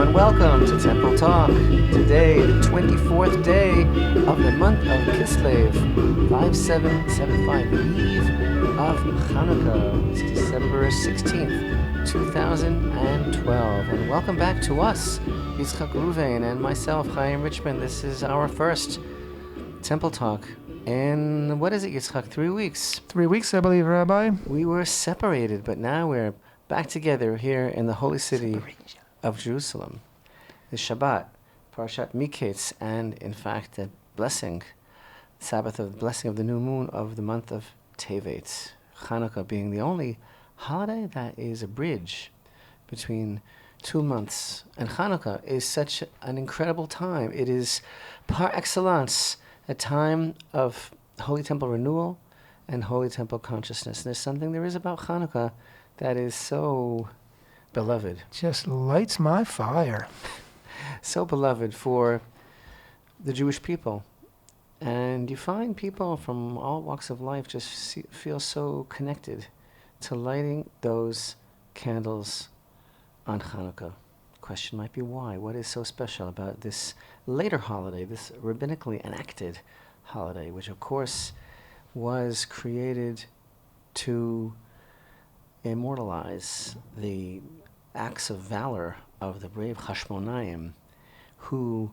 and welcome to Temple Talk. Today, the 24th day of the month of Kislev, 5775, Eve of Chanukah. It's December 16th, 2012. And welcome back to us, Yitzchak, Reuven, and myself, Richman. This is our first Temple Talk. And what is it, Yitzchak? 3 weeks? 3 weeks, I believe, Rabbi. We were separated, but now we're back together here in the holy city of Jerusalem. The Shabbat, Parashat Miketz, and in fact the blessing, Sabbath of the blessing of the new moon of the month of Tevet. Chanukah being the only holiday that is a bridge between 2 months. And Chanukah is such an incredible time. It is par excellence a time of Holy Temple renewal and Holy Temple consciousness. And there's something there is about Chanukah that is so beloved. Just lights my fire. So beloved for the Jewish people. And you find people from all walks of life just feel so connected to lighting those candles on Chanukah. The question might be why? What is so special about this later holiday, this rabbinically enacted holiday, which of course was created to immortalize the acts of valor of the brave Hashmonaim, who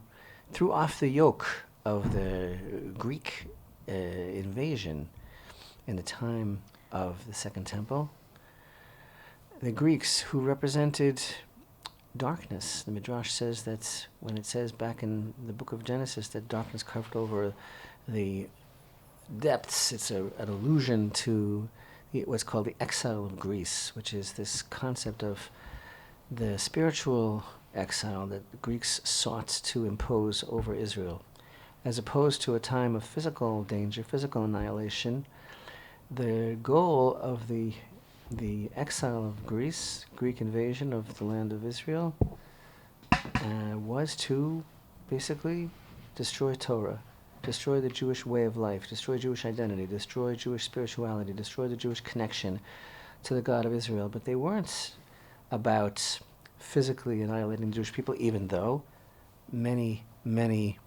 threw off the yoke of the Greek invasion in the time of the Second Temple. The Greeks, who represented darkness. The Midrash says that when it says back in the book of Genesis that darkness covered over the depths, it's an allusion to what's called the exile of Greece, which is this concept of the spiritual exile that the Greeks sought to impose over Israel. As opposed to a time of physical danger, physical annihilation, the goal of the exile of Greece, Greek invasion of the land of Israel, was to basically destroy Torah, destroy the Jewish way of life, destroy Jewish identity, destroy Jewish spirituality, destroy the Jewish connection to the God of Israel. But they weren't about physically annihilating the Jewish people, even though many, many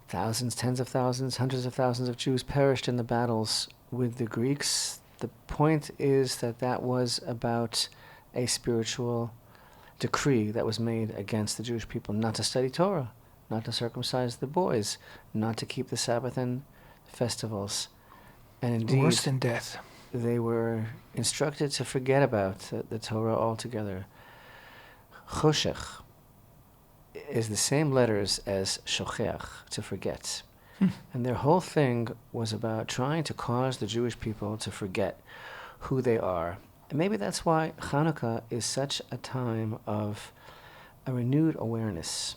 thousands, tens of thousands, hundreds of thousands of Jews perished in the battles with the Greeks. The point is that was about a spiritual decree that was made against the Jewish people not to study Torah, not to circumcise the boys, not to keep the Sabbath and festivals. And indeed, worse than death. They were instructed to forget about the Torah altogether. Choshech is the same letters as shocheach, to forget. And their whole thing was about trying to cause the Jewish people to forget who they are. And maybe that's why Chanukah is such a time of a renewed awareness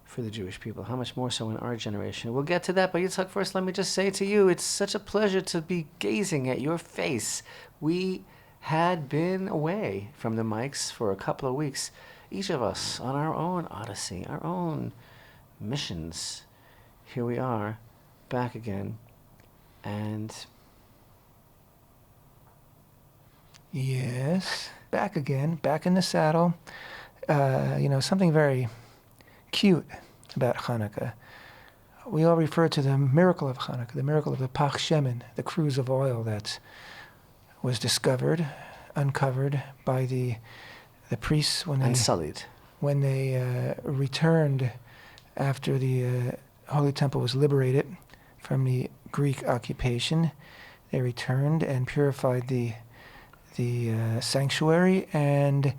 for the Jewish people, how much more so in our generation. We'll get to that, but Yitzchak, first let me just say to you, it's such a pleasure to be gazing at your face. We had been away from the mics for a couple of weeks, each of us on our own odyssey, our own missions. Here we are, back again, and... Yes, back again, back in the saddle. Something very cute about Chanukah. We all refer to the miracle of Chanukah, the miracle of the Pach Shemen, the cruse of oil that was discovered, uncovered by the priests when they returned after the Holy Temple was liberated from the Greek occupation. They returned and purified the sanctuary, and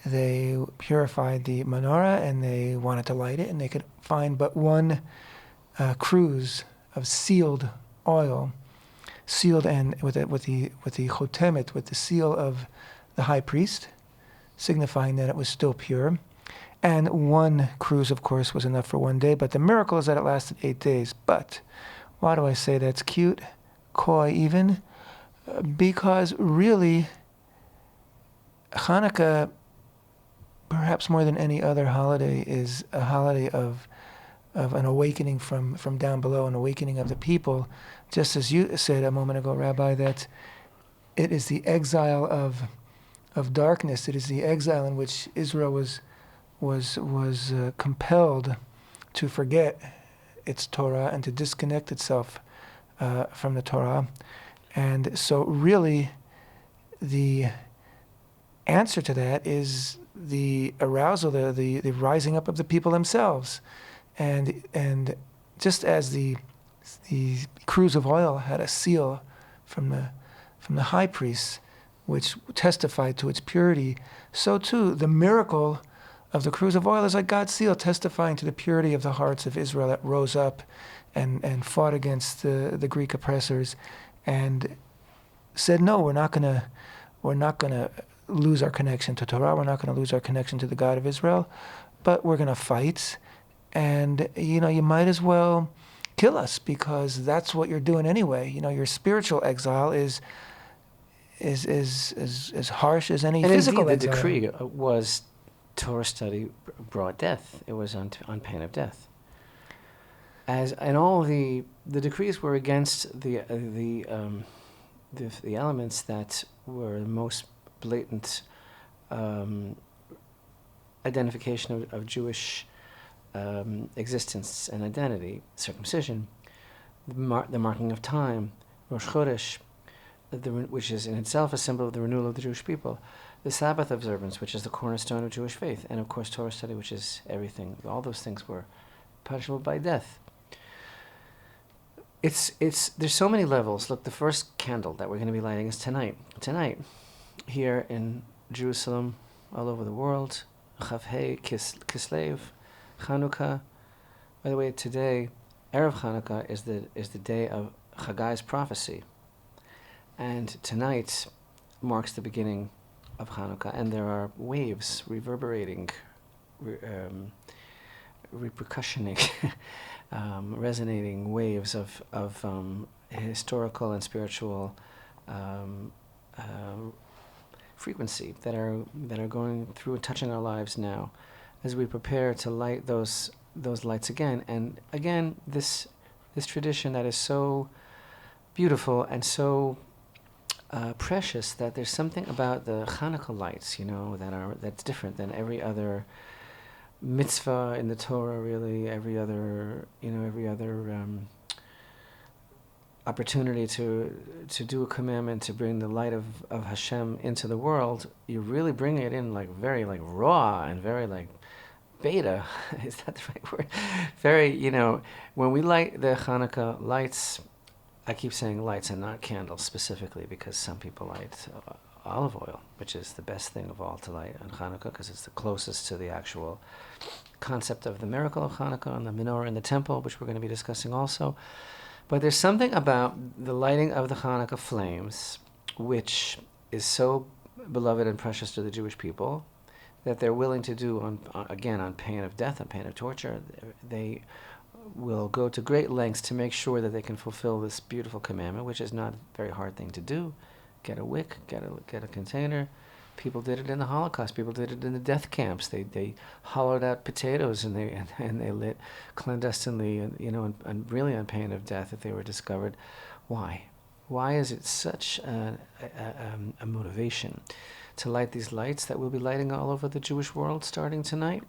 they purified the menorah, and they wanted to light it, and they could find but one cruse of sealed oil, sealed and with the chotemet, with the seal of the high priest, signifying that it was still pure. And one cruse, of course, was enough for 1 day, but the miracle is that it lasted 8 days. But why do I say that's cute, coy even? Because really, Chanukah, perhaps more than any other holiday, is a holiday of an awakening from down below, an awakening of the people. Just as you said a moment ago, Rabbi, that it is the exile of darkness. It is the exile in which Israel was was compelled to forget its Torah and to disconnect itself from the Torah. And so really the answer to that is the arousal, the rising up of the people themselves. And just as the cruse of oil had a seal from the high priest, which testified to its purity, so too the miracle of the cruse of oil is like God's seal testifying to the purity of the hearts of Israel that rose up and fought against the Greek oppressors and said, no, we're not gonna lose our connection to Torah, we're not gonna lose our connection to the God of Israel, but we're gonna fight, and you might as well kill us because that's what you're doing anyway. Your spiritual exile is as harsh as any physical exile. And exile. indeed, the decree was Torah study brought death. It was on pain of death. And all the decrees were against the elements that were the most blatant identification of Jewish existence and identity: circumcision, the marking of time, Rosh Chodesh, which is in itself a symbol of the renewal of the Jewish people, the Sabbath observance, which is the cornerstone of Jewish faith, and of course Torah study, which is everything. All those things were punishable by death. There's so many levels. Look, the first candle that we're going to be lighting is tonight. Tonight, here in Jerusalem, all over the world, Chavhei Kislev, Chanukah. By the way, today, Erev Chanukah is the day of Chaggai's prophecy, and tonight marks the beginning of Chanukah, and there are waves reverberating, repercussioning, resonating waves of historical and spiritual frequency that are going through and touching our lives now, as we prepare to light those lights again. And again, this tradition that is so beautiful and so precious, that there's something about the Chanukah lights, that's different than every other mitzvah in the Torah. Really, every other opportunity to do a commandment, to bring the light of Hashem into the world, you're really bringing it in very raw and very beta. Is that the right word? Very, when we light the Chanukah lights, I keep saying lights and not candles specifically, because some people light olive oil, which is the best thing of all to light on Chanukah, because it's the closest to the actual concept of the miracle of Chanukah and the menorah in the temple, which we're going to be discussing also. But there's something about the lighting of the Chanukah flames, which is so beloved and precious to the Jewish people, that they're willing to do, on pain of death, on pain of torture. They will go to great lengths to make sure that they can fulfill this beautiful commandment, which is not a very hard thing to do. Get a wick, get a container. People did it in the Holocaust. People did it in the death camps. They hollowed out potatoes and they lit clandestinely, and really on pain of death if they were discovered. Why? Why is it such a motivation to light these lights that we'll be lighting all over the Jewish world starting tonight?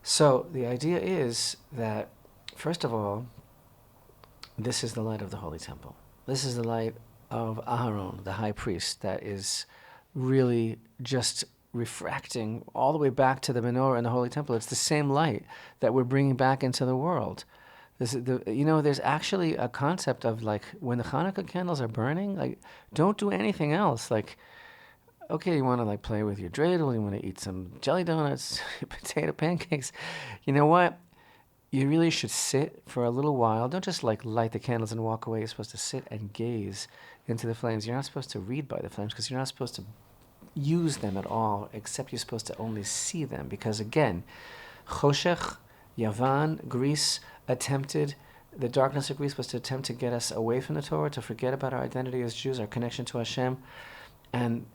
So the idea is that, first of all, this is the light of the Holy Temple. This is the light of Aharon, the high priest, that is really just refracting all the way back to the menorah in the Holy Temple. It's the same light that we're bringing back into the world. There's actually a concept of when the Hanukkah candles are burning, don't do anything else. Okay, you want to play with your dreidel, you want to eat some jelly donuts, potato pancakes. You know what? You really should sit for a little while. Don't just light the candles and walk away. You're supposed to sit and gaze into the flames. You're not supposed to read by the flames, because you're not supposed to use them at all, except you're supposed to only see them. Because again, Choshech, Yavan, Greece the darkness of Greece was to attempt to get us away from the Torah, to forget about our identity as Jews, our connection to Hashem. And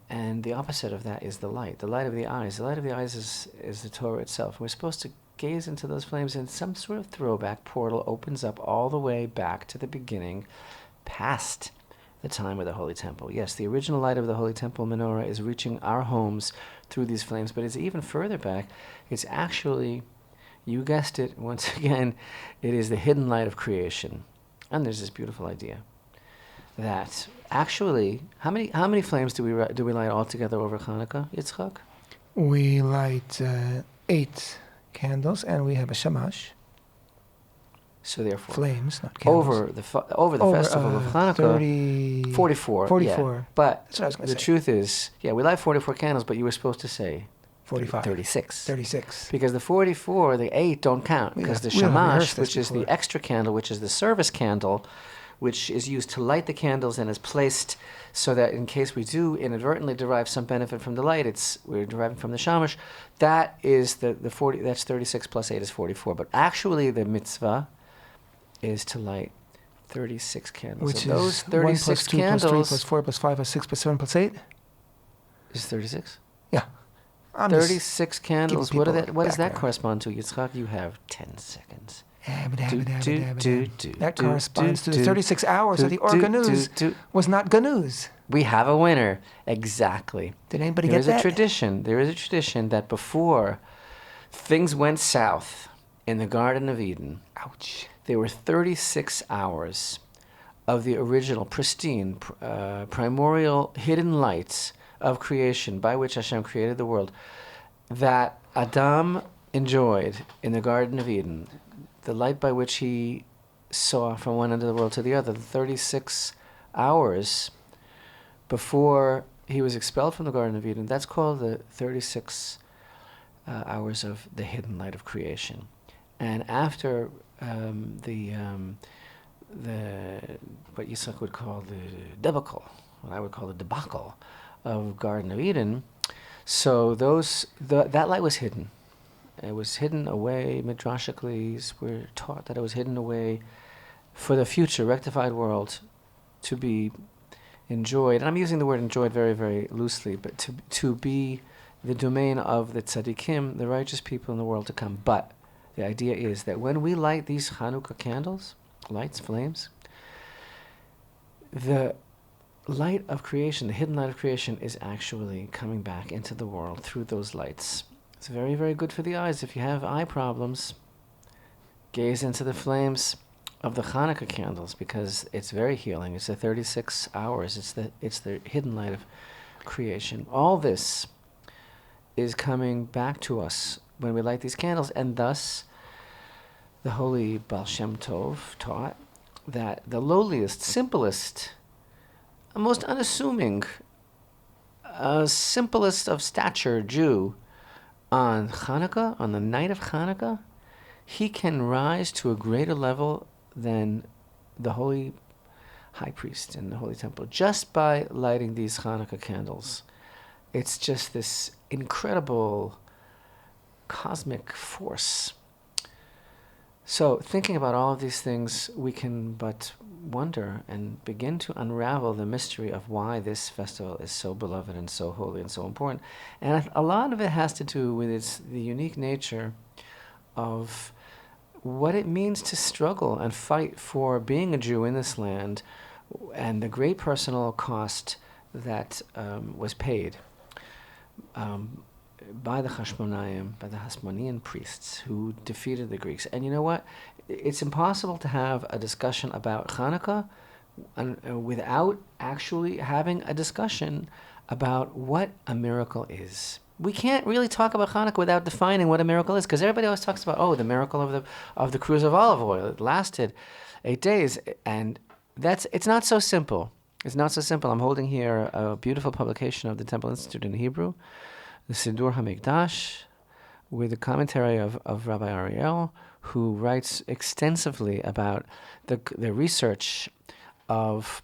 the opposite of that is the light of the eyes. The light of the eyes is the Torah itself. We're supposed to gaze into those flames, and some sort of throwback portal opens up all the way back to the beginning, past the time of the Holy Temple. Yes, the original light of the Holy Temple menorah is reaching our homes through these flames, but it's even further back. It's actually, you guessed it, once again, it is the hidden light of creation. And there's this beautiful idea that actually, how many flames do we light altogether over Chanukah, Yitzchak? We light 8 candles, and we have a shamash. So therefore, flames, not candles. Over the festival of Chanukah, 44. 44. Yeah. But that's what I was the truth is, we light 44 candles, but you were supposed to say 45. 36. 36. Because the 44, the 8 don't count. Because the shamash, which is the extra candle, which is the service candle, which is used to light the candles and is placed so that in case we do inadvertently derive some benefit from the light, we're deriving from the shamash. That is the 40. That's 36 plus 8 is 44. But actually, the mitzvah is to light 36 candles. Which so is those 36 1 plus 2 candles plus 3 plus 4 plus 5 plus 6 plus 7 plus 8? Is 36? Yeah. 36 candles. What does that background. correspond to, Yitzchak? You have 10 seconds. That corresponds to the 36 hours of the organuz was not ganuz. We have a winner. Exactly. Did anybody get that? There is a tradition that before things went south in the Garden of Eden, ouch, there were 36 hours of the original, pristine, primordial, hidden lights of creation by which Hashem created the world that Adam enjoyed in the Garden of Eden, the light by which he saw from one end of the world to the other, the 36 hours before he was expelled from the Garden of Eden. That's called the 36 hours of the hidden light of creation. And after the what Yitzchak would call the debacle, what I would call the debacle of Garden of Eden, so that light was hidden. It was hidden away. Midrashically, we're taught that it was hidden away for the future rectified world to be enjoyed. And I'm using the word enjoyed very, very loosely, but to be the domain of the tzaddikim, the righteous people in the world to come. But the idea is that when we light these Chanukah candles, lights, flames, the light of creation, the hidden light of creation, is actually coming back into the world through those lights. It's very, very good for the eyes. If you have eye problems, gaze into the flames of the Chanukah candles because it's very healing. It's the 36 hours. It's the hidden light of creation. All this is coming back to us when we light these candles, and thus the holy Baal Shem Tov taught that the lowliest, simplest, most unassuming, simplest of stature Jew on Chanukah, on the night of Chanukah, he can rise to a greater level than the holy high priest in the Holy Temple just by lighting these Chanukah candles. It's just this incredible cosmic force. So thinking about all of these things, we can but wonder and begin to unravel the mystery of why this festival is so beloved and so holy and so important. And a lot of it has to do with the unique nature of what it means to struggle and fight for being a Jew in this land, and the great personal cost that was paid by the Hashmonaim, by the Hasmonean priests who defeated the Greeks. And you know what? It's impossible to have a discussion about Chanukah without actually having a discussion about what a miracle is. We can't really talk about Chanukah without defining what a miracle is, because everybody always talks about, the miracle of the cruise of olive oil. It lasted 8 days, and it's not so simple. It's not so simple. I'm holding here a beautiful publication of the Temple Institute in Hebrew, the Sidur HaMikdash, with a commentary of Rabbi Ariel, who writes extensively about the research of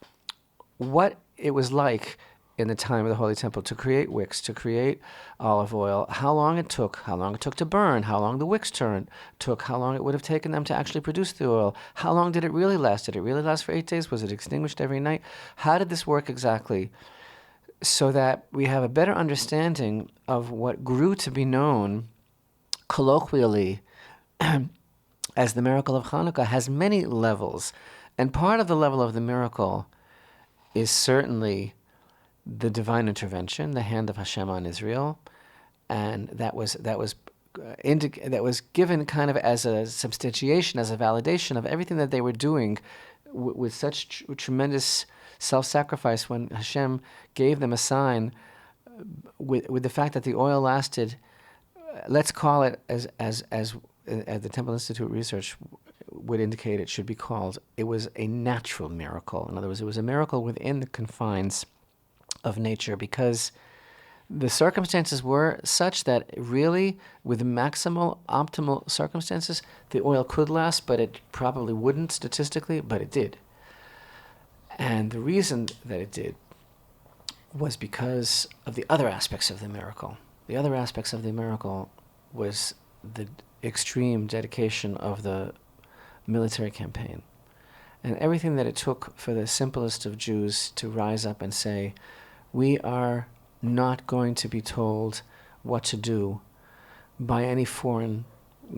what it was like in the time of the Holy Temple to create wicks, to create olive oil, how long it took to burn, how long the wicks took, how long it would have taken them to actually produce the oil, how long did it really last? Did it really last for 8 days? Was it extinguished every night? How did this work exactly? So that we have a better understanding of what grew to be known colloquially as the miracle of Chanukah has many levels. And part of the level of the miracle is certainly the divine intervention, the hand of Hashem on Israel, and that was given kind of as a substantiation, as a validation of everything that they were doing with such tremendous self-sacrifice. When Hashem gave them a sign with the fact that the oil lasted, let's call it as the Temple Institute research would indicate it should be called, it was a natural miracle. In other words, it was a miracle within the confines of nature, because the circumstances were such that really, with maximal, optimal circumstances, the oil could last, but it probably wouldn't statistically, but it did. And the reason that it did was because of the other aspects of the miracle. The other aspects of the miracle was the extreme dedication of the military campaign, and everything that it took for the simplest of Jews to rise up and say, we are not going to be told what to do by any foreign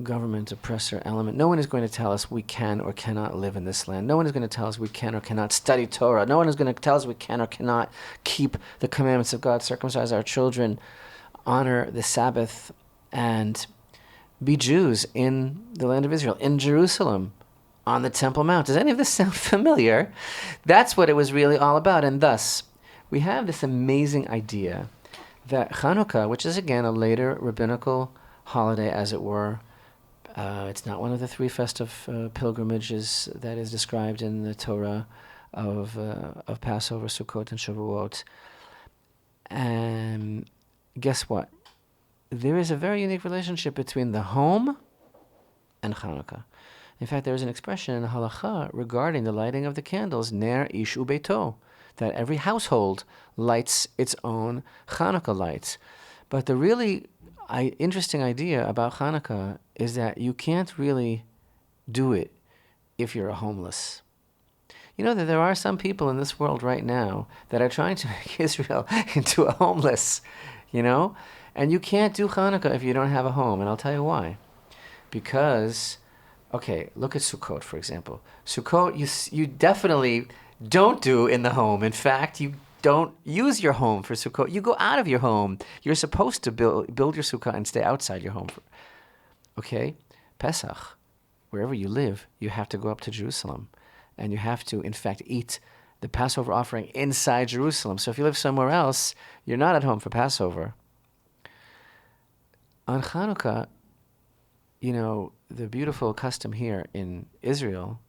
government, oppressor, element. No one is going to tell us we can or cannot live in this land. No one is going to tell us we can or cannot study Torah. No one is going to tell us we can or cannot keep the commandments of God, circumcise our children, honor the Sabbath, and be Jews in the land of Israel, in Jerusalem, on the Temple Mount. Does any of this sound familiar? That's what it was really all about. And thus, we have this amazing idea that Chanukah, which is again a later rabbinical holiday, as it were, it's not one of the three festive pilgrimages that is described in the Torah of Passover, Sukkot, and Shavuot. And guess what? There is a very unique relationship between the home and Chanukah. In fact, there is an expression in the halacha regarding the lighting of the candles, ner ish ubeito, that every household lights its own Chanukah lights. But the really interesting idea about Chanukah is that you can't really do it if you're a homeless. You know that there are some people in this world right now that are trying to make Israel into a homeless, And you can't do Chanukah if you don't have a home, and I'll tell you why. Because, okay, look at Sukkot, for example. Sukkot, you definitely don't do in the home. In fact, you don't use your home for Sukkot. You go out of your home. You're supposed to build your Sukkah and stay outside your home. Okay? Pesach, wherever you live, you have to go up to Jerusalem. And you have to, in fact, eat the Passover offering inside Jerusalem. So if you live somewhere else, you're not at home for Passover. On Chanukah, the beautiful custom here in Israel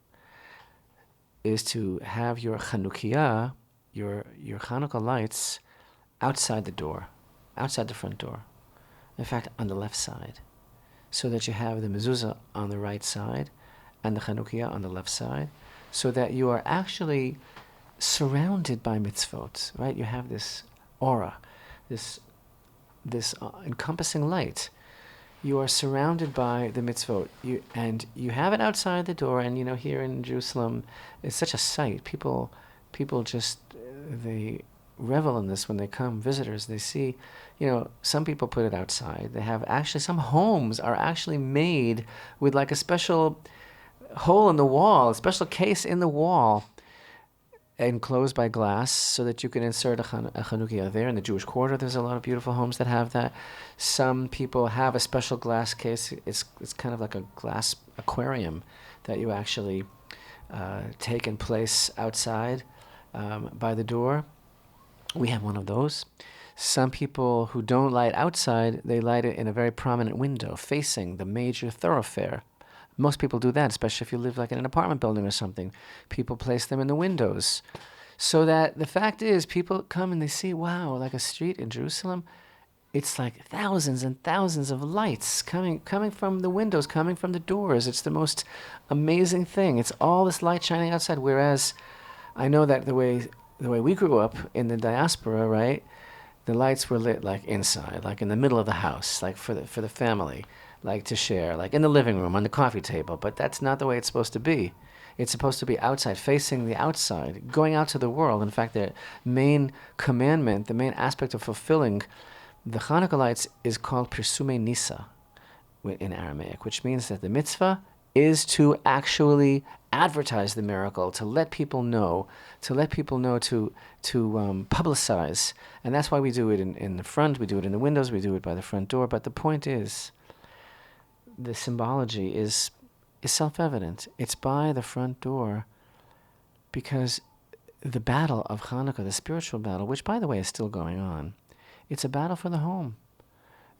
is to have your Chanukiah, your Chanukah lights, outside the door, outside the front door. In fact, on the left side, so that you have the mezuzah on the right side and the Chanukiah on the left side, so that you are actually surrounded by mitzvot, right? You have this aura, this encompassing light. You are surrounded by the mitzvot, and you have it outside the door. And here in Jerusalem, it's such a sight. People just they revel in this when they come. Visitors, they see, some people put it outside. They have actually some homes are actually made with like a special hole in the wall, a special case in the wall, enclosed by glass, so that you can insert a Chanukiah there. In the Jewish quarter, there's a lot of beautiful homes that have that. Some people have a special glass case. It's kind of like a glass aquarium that you actually take and place outside by the door. We have one of those. Some people who don't light outside, they light it in a very prominent window facing the major thoroughfare. Most people do that, especially if you live like in an apartment building or something. People place them in the windows. So that the fact is, people come and they see, wow, like a street in Jerusalem, it's like thousands and thousands of lights coming from the windows, coming from the doors. It's the most amazing thing. It's all this light shining outside. Whereas I know that the way we grew up in the diaspora, right, the lights were lit like inside, like in the middle of the house, like for the family, like to share, like in the living room, on the coffee table. But that's not the way it's supposed to be. It's supposed to be outside, facing the outside, going out to the world. In fact, the main commandment, the main aspect of fulfilling the Chanukah lights is called Pirsume Nisa in Aramaic, which means that the mitzvah is to actually advertise the miracle, to let people know, to publicize. And that's why we do it in the front, we do it in the windows, we do it by the front door. But the point is, the symbology is self-evident. It's by the front door, because the battle of Chanukah, the spiritual battle, which by the way is still going on, it's a battle for the home.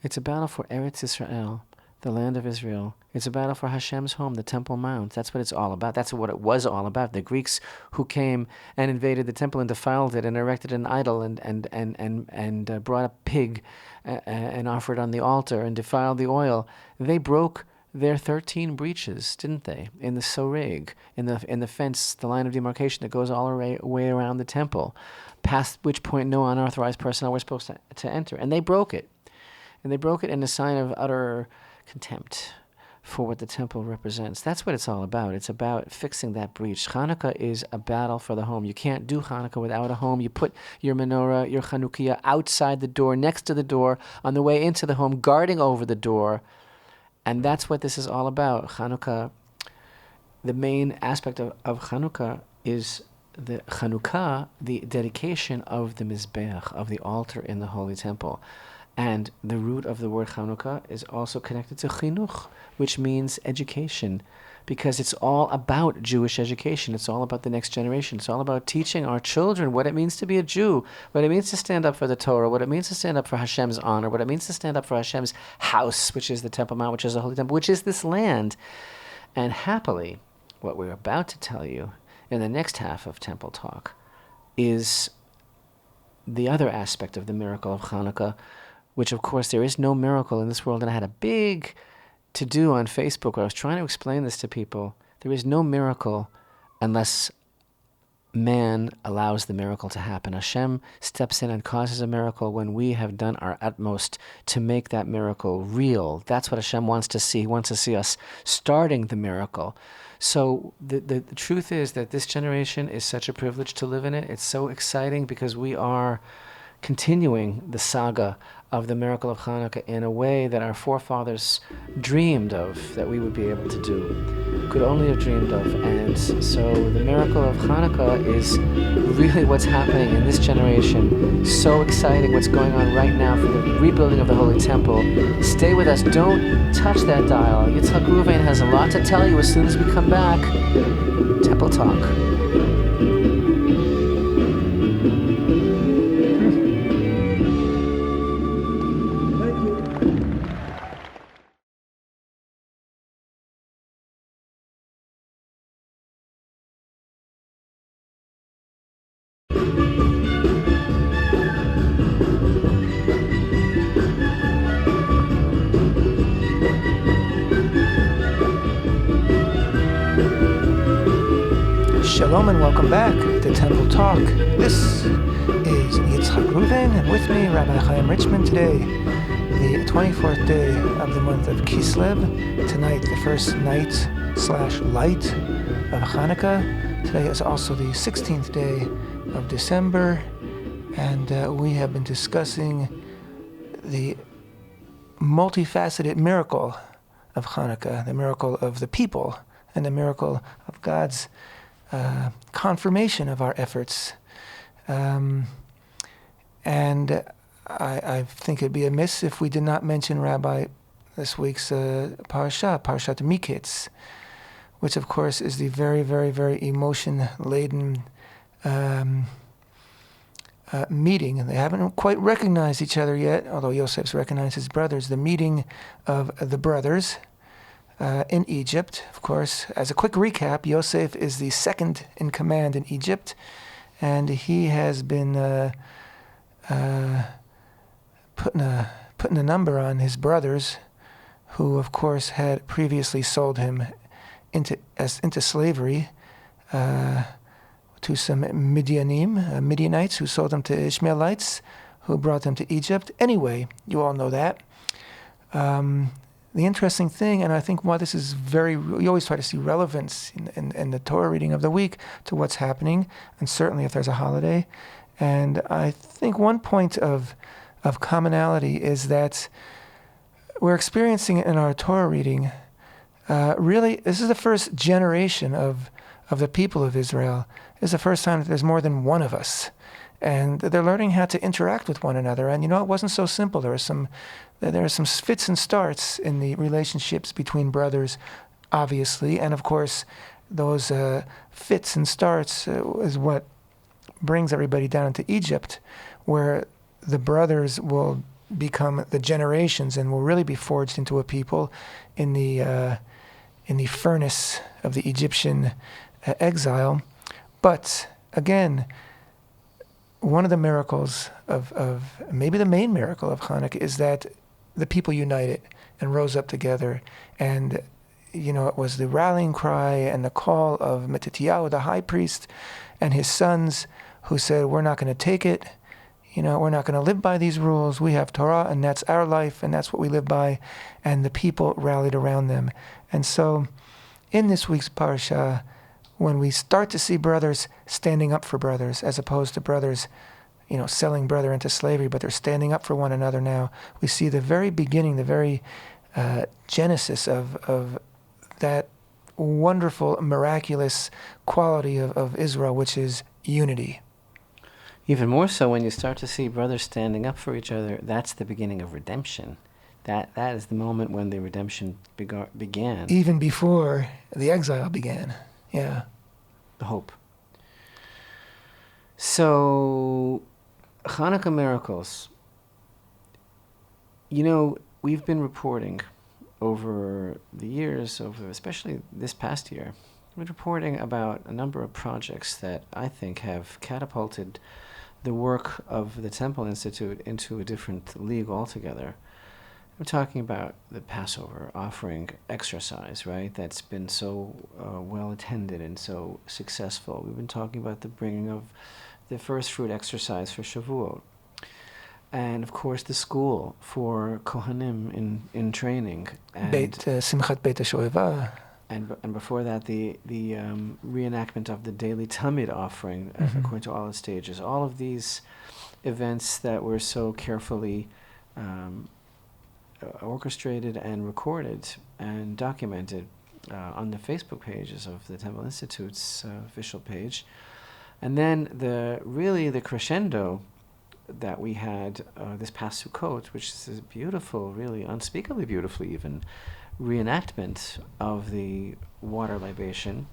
It's a battle for Eretz Israel, the land of Israel. It's a battle for Hashem's home, the Temple Mount. That's what it's all about. That's what it was all about. The Greeks who came and invaded the temple and defiled it and erected an idol and brought a pig and offered on the altar and defiled the oil. They broke their 13 breaches, didn't they? In the soreg, in the fence, the line of demarcation that goes all the way around the temple, past which point no unauthorized personnel were supposed to enter. And they broke it. And they broke it in a sign of utter contempt for what the temple represents. That's what it's all about. It's about fixing that breach. Chanukah is a battle for the home. You can't do Chanukah without a home. You put your menorah, your Chanukah outside the door, next to the door, on the way into the home, guarding over the door. And that's what this is all about. Chanukah, the main aspect of Chanukah is the Chanukah, the dedication of the Mizbeach, of the altar in the Holy Temple. And the root of the word Chanukah is also connected to chinuch, which means education, because it's all about Jewish education. It's all about the next generation. It's all about teaching our children what it means to be a Jew, what it means to stand up for the Torah, what it means to stand up for Hashem's honor, what it means to stand up for Hashem's house, which is the Temple Mount, which is the Holy Temple, which is this land. And happily, what we're about to tell you in the next half of Temple Talk is the other aspect of the miracle of Chanukah, which, of course, there is no miracle in this world. And I had a big to-do on Facebook where I was trying to explain this to people. There is no miracle unless man allows the miracle to happen. Hashem steps in and causes a miracle when we have done our utmost to make that miracle real. That's what Hashem wants to see. He wants to see us starting the miracle. So the truth is that this generation is such a privilege to live in it. It's so exciting because we are continuing the saga of the miracle of Chanukah in a way that our forefathers dreamed of, that we would be able to do, could only have dreamed of. And so the miracle of Chanukah is really what's happening in this generation. So exciting what's going on right now for the rebuilding of the Holy Temple. Stay with us. Don't touch that dial. Yitzchak Reuven has a lot to tell you as soon as we come back. Temple Talk. Shalom and welcome back to Temple Talk. This is Yitzchak Reuven, and with me, Rabbi Richman. Today, the 24th day of the month of Kislev. Tonight, the first night/light of Chanukah. Today is also the 16th day of December, and we have been discussing the multifaceted miracle of Chanukah, the miracle of the people, and the miracle of God's confirmation of our efforts. And I think it'd be amiss if we did not mention, Rabbi, this week's Parashat Miketz, which of course is the very, very, very emotion-laden meeting. And they haven't quite recognized each other yet, although Yosef's recognized his brothers. The meeting of the brothers in Egypt, of course. As a quick recap, Yosef is the second in command in Egypt, and he has been putting a number on his brothers, who, of course, had previously sold him into slavery to some Midianites, who sold him to Ishmaelites, who brought them to Egypt. Anyway, you all know that. The interesting thing, and I think why this is you always try to see relevance in the Torah reading of the week to what's happening, and certainly if there's a holiday. And I think one point of commonality is that we're experiencing in our Torah reading really, this is the first generation of the people of Israel. It's the first time that there's more than one of us. And they're learning how to interact with one another. And it wasn't so simple. There are some fits and starts in the relationships between brothers, obviously. And of course, those fits and starts is what brings everybody down into Egypt, where the brothers will become the generations and will really be forged into a people in the furnace of the Egyptian exile. But again, one of the miracles of maybe the main miracle of Chanukah is that the people united and rose up together. And it was the rallying cry and the call of Matityahu, the high priest, and his sons, who said, we're not going to take it. We're not going to live by these rules. We have Torah, and that's our life, and that's what we live by. And the people rallied around them. And so, in this week's parsha, when we start to see brothers standing up for brothers, as opposed to brothers, selling brother into slavery, but they're standing up for one another now, we see the very beginning, the very genesis of that wonderful, miraculous quality of Israel, which is unity. Even more so when you start to see brothers standing up for each other, that's the beginning of redemption. That is the moment when the redemption began. Even before the exile began. Yeah. The hope. So, Chanukah miracles. We've been reporting over the years, especially this past year, we've been reporting about a number of projects that I think have catapulted the work of the Temple Institute into a different league altogether. We're talking about the Passover offering exercise, right? That's been so well attended and so successful. We've been talking about the bringing of the first fruit exercise for Shavuot. And of course the school for Kohanim in training. And Simchat Beit HaShoeva. And before that, the reenactment of the daily Tamid offering, according to all its stages. All of these events that were so carefully orchestrated and recorded and documented on the Facebook pages of the Temple Institute's official page. And then the crescendo that we had this past Sukkot, which is a beautiful, really unspeakably beautifully even, reenactment of the water libation.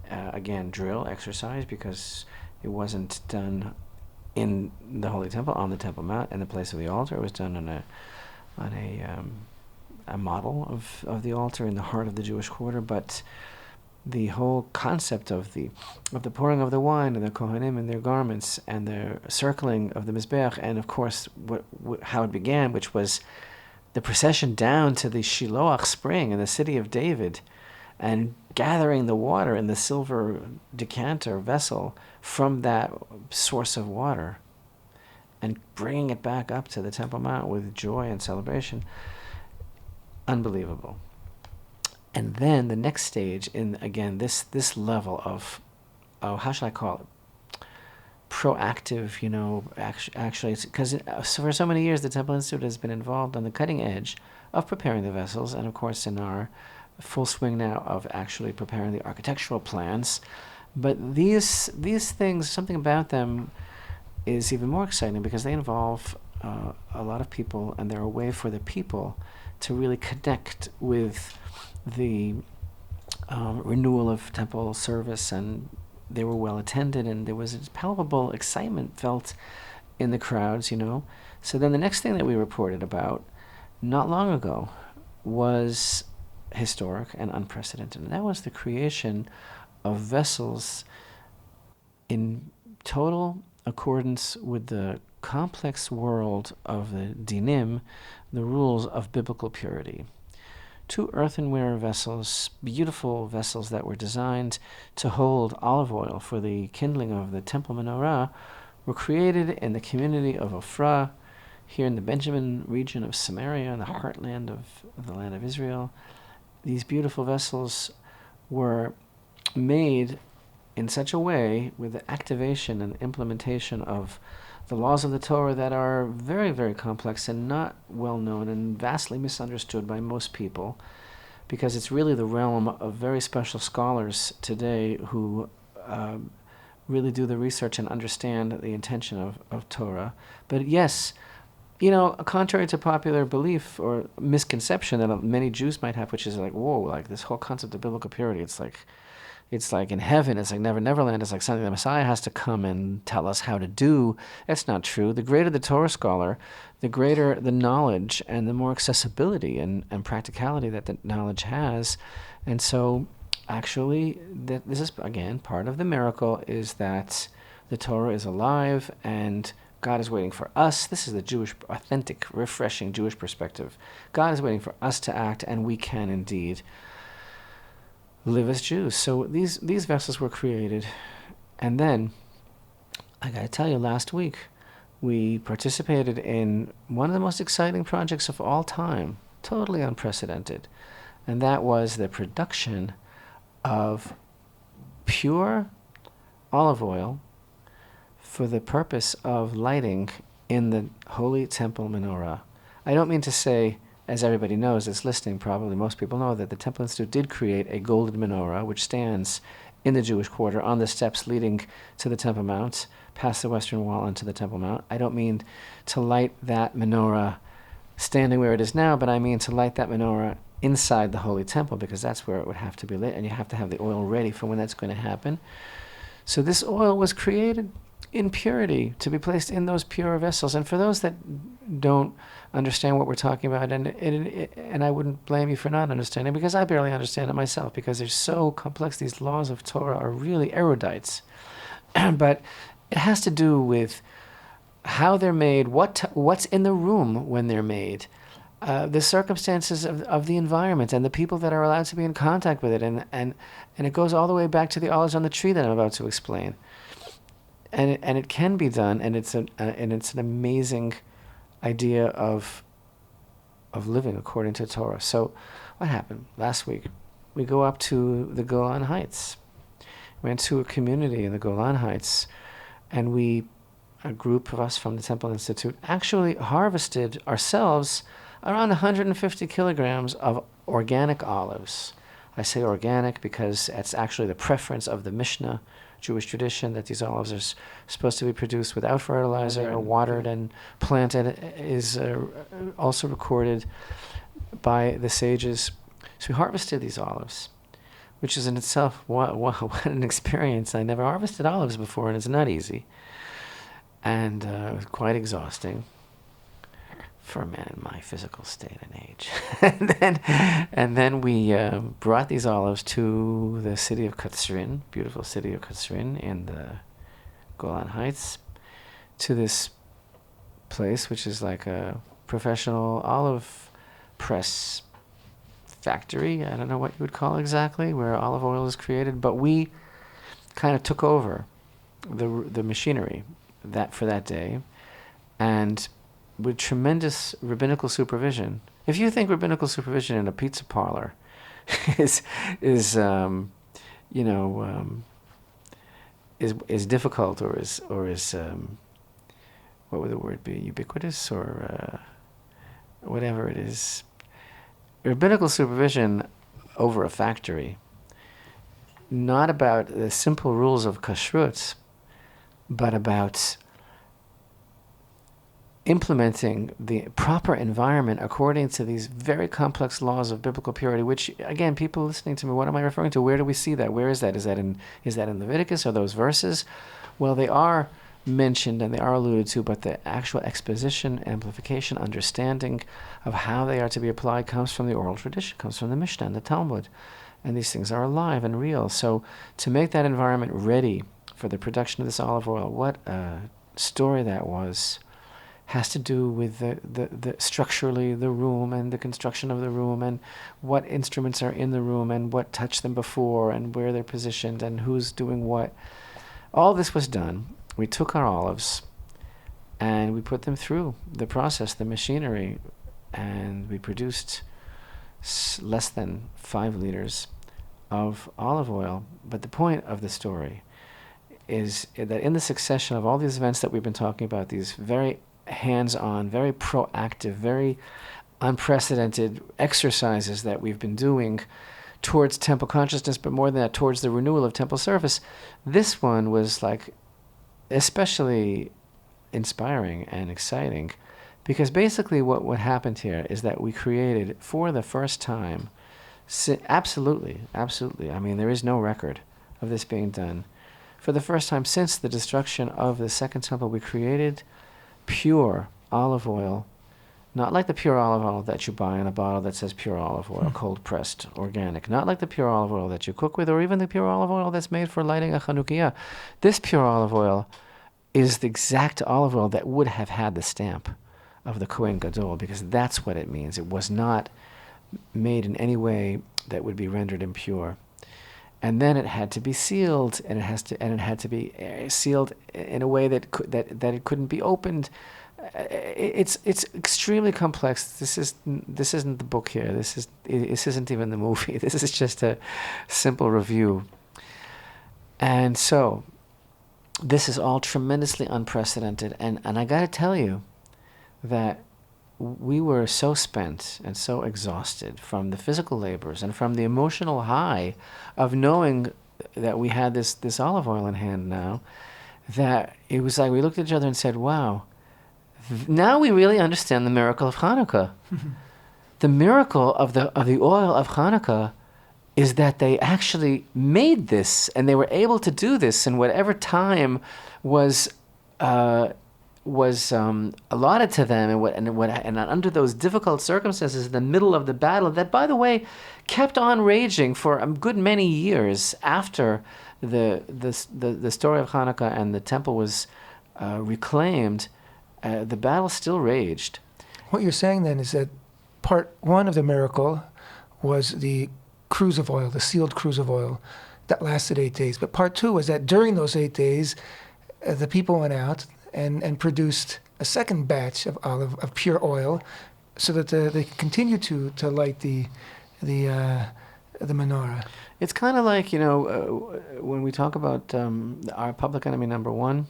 Again, drill, exercise, because it wasn't done in the Holy Temple, on the Temple Mount, in the place of the altar. It was done on a model of the altar in the heart of the Jewish quarter. But the whole concept of the pouring of the wine and the Kohanim in their garments and the circling of the Mizbeach, and of course how it began, which was the procession down to the Shiloach spring in the city of David and gathering the water in the silver decanter vessel from that source of water and bringing it back up to the Temple Mount with joy and celebration. Unbelievable. And then the next stage in, again, this level of how should I call it? Proactive, actually, because for so many years the Temple Institute has been involved on the cutting edge of preparing the vessels, and of course in our full swing now of actually preparing the architectural plans. But these things, something about them is even more exciting because they involve a lot of people, and they're a way for the people to really connect with the renewal of temple service, and they were well attended, and there was a palpable excitement felt in the crowds, So then the next thing that we reported about not long ago was historic and unprecedented, and that was the creation of vessels in total accordance with the complex world of the dinim, the rules of biblical purity. 2 earthenware vessels, beautiful vessels that were designed to hold olive oil for the kindling of the temple menorah, were created in the community of Ophrah, here in the Benjamin region of Samaria, in the heartland of the land of Israel. These beautiful vessels were made in such a way, with the activation and implementation of the laws of the Torah that are very, very complex and not well known and vastly misunderstood by most people, because it's really the realm of very special scholars today who really do the research and understand the intention of Torah. But yes, contrary to popular belief or misconception that many Jews might have, which is like, whoa, like this whole concept of biblical purity, it's like in heaven, it's like Neverland, it's like something the Messiah has to come and tell us how to do. That's not true. The greater the Torah scholar, the greater the knowledge and the more accessibility and practicality that the knowledge has. And so actually, this is, again, part of the miracle is that the Torah is alive and God is waiting for us. This is the Jewish, authentic, refreshing Jewish perspective. God is waiting for us to act, and we can indeed live as Jews. So these vessels were created. And then, I got to tell you, last week, we participated in one of the most exciting projects of all time, totally unprecedented. And that was the production of pure olive oil for the purpose of lighting in the holy temple menorah. I don't mean to say, as everybody knows that's listening, probably most people know, that the Temple Institute did create a golden menorah which stands in the Jewish quarter on the steps leading to the Temple Mount, past the Western Wall into the Temple Mount. I don't mean to light that menorah standing where it is now, but I mean to light that menorah inside the Holy Temple, because that's where it would have to be lit, and you have to have the oil ready for when that's going to happen. So this oil was created in purity, to be placed in those pure vessels. And for those that don't understand what we're talking about, and I wouldn't blame you for not understanding, because I barely understand it myself, because they're so complex. These laws of Torah are really erudites. But it has to do with how they're made, what's in the room when they're made, the circumstances of the environment, and the people that are allowed to be in contact with it. And it goes all the way back to the olives on the tree that I'm about to explain. And it can be done, and it's an amazing idea of living according to Torah. So, what happened last week? We go up to the Golan Heights. We went to a community in the Golan Heights, and a group of us from the Temple Institute, actually harvested ourselves around 150 kilograms of organic olives. I say organic because it's actually the preference of the Mishnah, Jewish tradition, that these olives are supposed to be produced without fertilizer, or watered and planted, is also recorded by the sages. So we harvested these olives, which is in itself, what an experience. I never harvested olives before, and it's not easy. And it was quite exhausting for a man in my physical state and age. and then we brought these olives to the city of Katzrin, beautiful city of Katzrin in the Golan Heights, to this place which is like a professional olive press factory. I don't know what you would call it exactly, where olive oil is created, but we kind of took over the machinery for that day, and with tremendous rabbinical supervision. If you think rabbinical supervision in a pizza parlor is difficult, or is what would the word be, ubiquitous, or whatever it is, rabbinical supervision over a factory, not about the simple rules of kashrut, but about implementing the proper environment according to these very complex laws of biblical purity, which, again, people listening to me, what am I referring to? Where do we see that? Where is that? Is that in Leviticus? Are those verses? Well, they are mentioned and they are alluded to, but the actual exposition, amplification, understanding of how they are to be applied comes from the oral tradition, comes from the Mishnah and the Talmud. And these things are alive and real. So to make that environment ready for the production of this olive oil, what a story that was. Has to do with the structurally the room and the construction of the room, and what instruments are in the room, and what touched them before, and where they're positioned, and who's doing what. All this was done. We took our olives and we put them through the process, the machinery, and we produced less than 5 liters of olive oil. But the point of the story is that in the succession of all these events that we've been talking about, these very hands-on, very proactive, very unprecedented exercises that we've been doing towards temple consciousness, but more than that, towards the renewal of temple service, this one was like especially inspiring and exciting, because basically what happened here is that we created for the first time, absolutely, I mean, there is no record of this being done. For the first time since the destruction of the Second Temple, we created pure olive oil, not like the pure olive oil that you buy in a bottle that says pure olive oil, cold pressed, organic. Not like the pure olive oil that you cook with, or even the pure olive oil that's made for lighting a Chanukah. This pure olive oil is the exact olive oil that would have had the stamp of the Kohen Gadol, because that's what it means. It was not made in any way that would be rendered impure. And then it had to be sealed, and it had to be sealed in a way that it couldn't be opened. It's extremely complex. This isn't the book here. This isn't even the movie. This is just a simple review. And so this is all tremendously unprecedented. And I got to tell you that we were so spent and so exhausted from the physical labors and from the emotional high of knowing that we had this olive oil in hand now, that it was like we looked at each other and said, wow, now we really understand the miracle of Chanukah. The miracle of the oil of Chanukah is that they actually made this, and they were able to do this in whatever time was allotted to them, and under those difficult circumstances in the middle of the battle that, by the way, kept on raging for a good many years after the story of Chanukah and the temple was reclaimed. The battle still raged. What you're saying then is that part one of the miracle was the cruse of oil, the sealed cruse of oil that lasted 8 days. But part two was that during those 8 days, the people went out and produced a second batch of pure oil, so that they could continue to light the menorah. It's kind of like, when we talk about our public enemy number one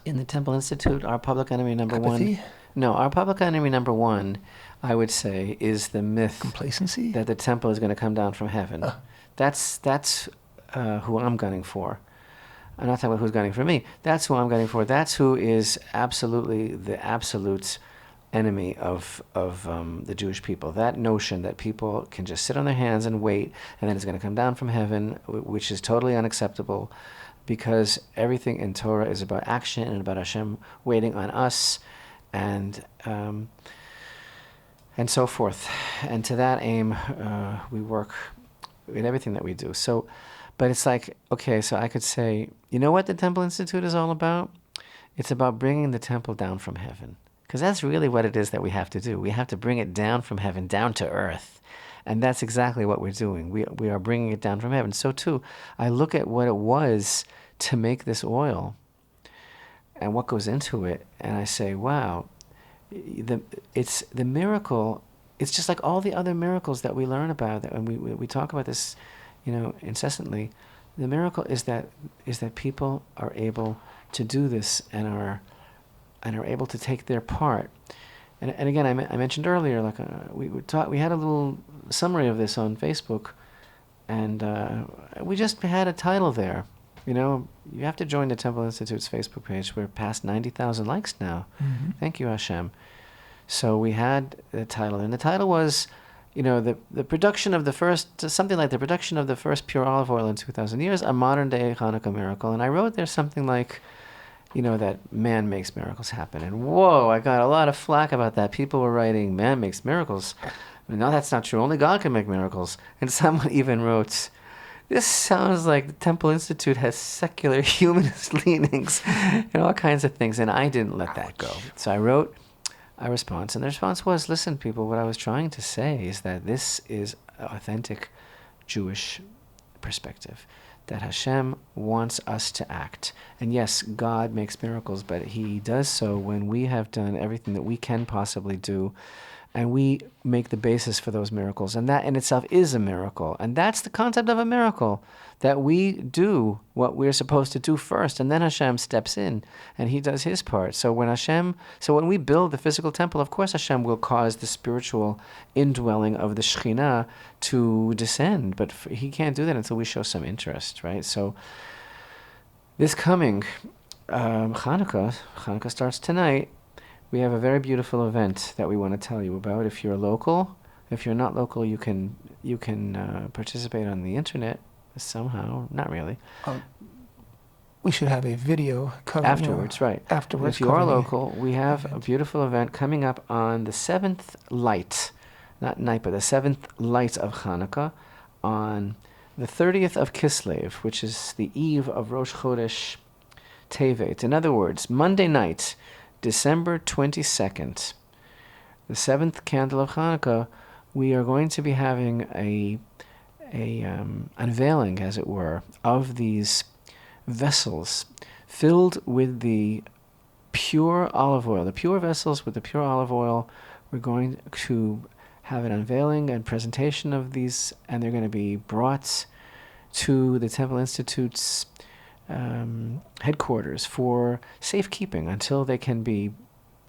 in the Temple Institute, our public enemy number Apathy? one. No, our public enemy number one, I would say, is the myth Complacency? that the temple is going to come down from heaven. That's who I'm gunning for. I'm not talking about who's gunning for me. That's who I'm gunning for. That's who is absolutely the absolute enemy of the Jewish people. That notion that people can just sit on their hands and wait, and then it's going to come down from heaven, which is totally unacceptable, because everything in Torah is about action and about Hashem waiting on us, and so forth. And to that aim, we work in everything that we do. So, but it's like, okay, so I could say, you know what the Temple Institute is all about? It's about bringing the temple down from heaven. Because that's really what it is that we have to do. We have to bring it down from heaven, down to earth. And that's exactly what we're doing. We are bringing it down from heaven. So too, I look at what it was to make this oil and what goes into it, and I say, wow, it's the miracle. It's just like all the other miracles that we learn about, and we talk about this, incessantly. The miracle is that people are able to do this and are able to take their part. And again, I mentioned earlier, like we had a little summary of this on Facebook, and we just had a title there. You have to join the Temple Institute's Facebook page. We're past 90,000 likes now. Mm-hmm. Thank you, Hashem. So we had the title, and the title was, the production of the first, something like the production of the first pure olive oil in 2,000 years, a modern day Hanukkah miracle. And I wrote there something like, that man makes miracles happen. And whoa, I got a lot of flack about that. People were writing, man makes miracles. No, that's not true. Only God can make miracles. And someone even wrote, this sounds like the Temple Institute has secular humanist leanings and all kinds of things. And I didn't let that go. So I wrote a response. And the response was, listen, people, what I was trying to say is that this is authentic Jewish perspective, that Hashem wants us to act. And yes, God makes miracles, but he does so when we have done everything that we can possibly do And we make the basis for those miracles. And that in itself is a miracle. And that's the concept of a miracle, that we do what we're supposed to do first. And then Hashem steps in and he does his part. So when we build the physical temple, of course Hashem will cause the spiritual indwelling of the Shekhinah to descend. But he can't do that until we show some interest, right? So this coming Chanukah starts tonight. We have a very beautiful event that we want to tell you about. If you're local, if you're not local, you can participate on the internet somehow. Not really. We should have a video covering afterwards, right? Afterwards, if you are local, we have a beautiful event coming up on the 7th light, not night, but the 7th light of Chanukah, on the 30th of Kislev, which is the eve of Rosh Chodesh Tevet. In other words, Monday night, December 22nd, the 7th candle of Chanukah, we are going to be having a unveiling, as it were, of these vessels filled with the pure olive oil. The pure vessels with the pure olive oil. We're going to have an unveiling and presentation of these, and they're going to be brought to the Temple Institute's headquarters for safekeeping until they can be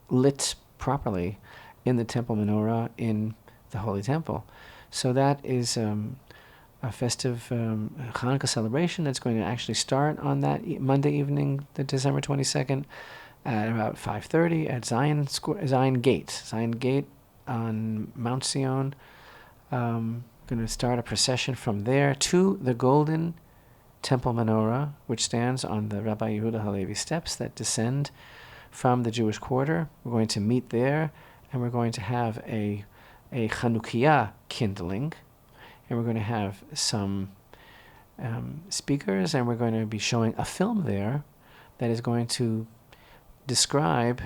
lit properly in the temple menorah in the Holy Temple. So that is a festive Chanukah celebration that's going to actually start on that Monday evening, the December 22nd, at about 5:30 at Zion Gate on Mount Zion. Going to start a procession from there to the Golden Temple Menorah, which stands on the Rabbi Yehuda Halevi steps that descend from the Jewish quarter. We're going to meet there, and we're going to have a Chanukah kindling, and we're going to have some speakers, and we're going to be showing a film there that is going to describe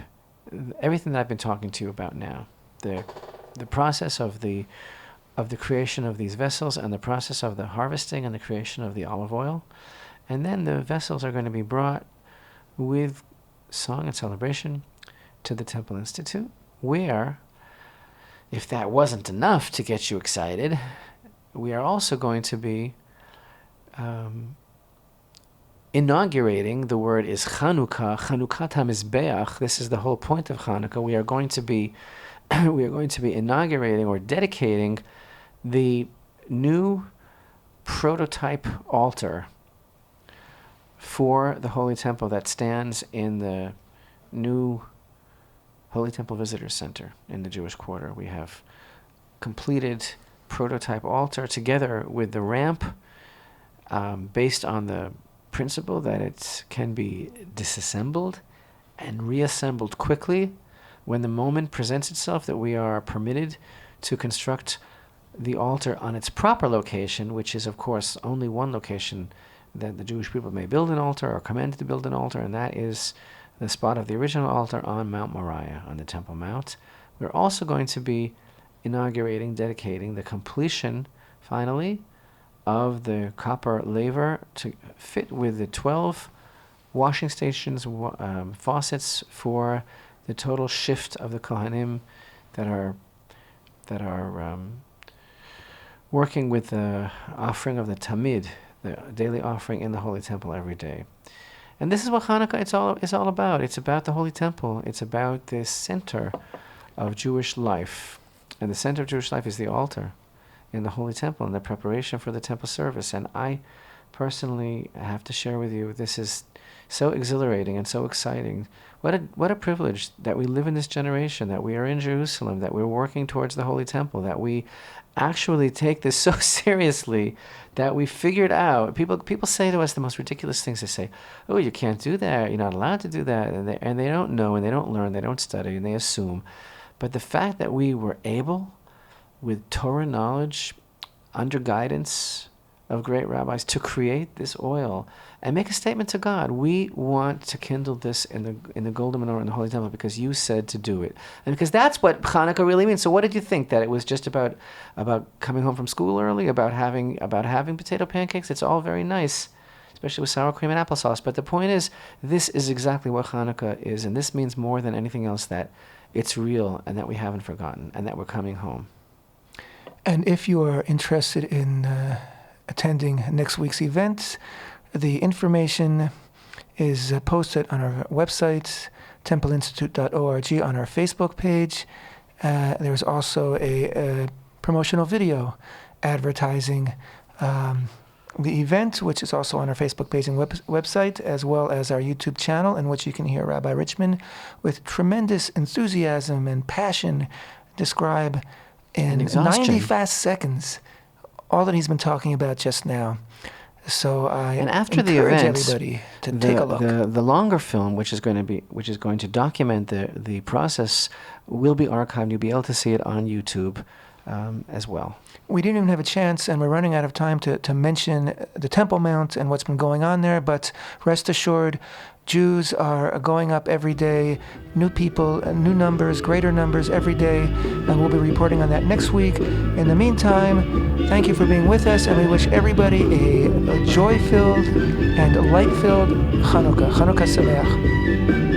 everything that I've been talking to you about now. The process of the creation of these vessels and the process of the harvesting and the creation of the olive oil. And then the vessels are going to be brought with song and celebration to the Temple Institute, where, if that wasn't enough to get you excited, we are also going to be inaugurating. The word is Chanukah, Chanukat HaMizbeach. This is the whole point of Chanukah. We are going to be inaugurating or dedicating the new prototype altar for the Holy Temple that stands in the new Holy Temple Visitor Center in the Jewish Quarter. We have completed prototype altar together with the ramp, based on the principle that it can be disassembled and reassembled quickly when the moment presents itself, that we are permitted to construct the altar on its proper location, which is, of course, only one location that the Jewish people may build an altar or commanded to build an altar, and that is the spot of the original altar on Mount Moriah, on the Temple Mount. We're also going to be inaugurating, dedicating the completion, finally, of the copper laver to fit with the 12 washing stations, faucets for the total shift of the Kohanim that are working with the offering of the Tamid, the daily offering in the Holy Temple every day. And this is what Chanukah is all about. It's about the Holy Temple. It's about the center of Jewish life. And the center of Jewish life is the altar in the Holy Temple and the preparation for the temple service. And I personally have to share with you, this is so exhilarating and so exciting. What a privilege that we live in this generation, that we are in Jerusalem, that we're working towards the Holy Temple, that we actually take this so seriously, that we figured out. People say to us the most ridiculous things. They say, "Oh, you can't do that. You're not allowed to do that," and they don't know, and they don't learn, they don't study, and they assume. But the fact that we were able, with Torah knowledge, under guidance of great rabbis, to create this oil and make a statement to God. We want to kindle this in the Golden Menorah in the Holy Temple because you said to do it. And because that's what Chanukah really means. So what did you think? That it was just about coming home from school early, about having potato pancakes? It's all very nice, especially with sour cream and applesauce. But the point is, this is exactly what Chanukah is, and this means more than anything else, that it's real and that we haven't forgotten and that we're coming home. And if you are interested in attending next week's event, the information is posted on our website, templeinstitute.org, on our Facebook page. There's also a promotional video advertising the event, which is also on our Facebook page and website, as well as our YouTube channel, in which you can hear Rabbi Richman with tremendous enthusiasm and passion describe in 90 fast seconds all that he's been talking about just now. So I encourage everybody to take a look. The longer film, which is going to document the process, will be archived. You'll be able to see it on YouTube as well. We didn't even have a chance, and we're running out of time to mention the Temple Mount and what's been going on there, but rest assured, Jews are going up every day, new people, new numbers, greater numbers every day, and we'll be reporting on that next week. In the meantime, thank you for being with us, and we wish everybody a joy-filled and light-filled Chanukah. Chanukah Sameach.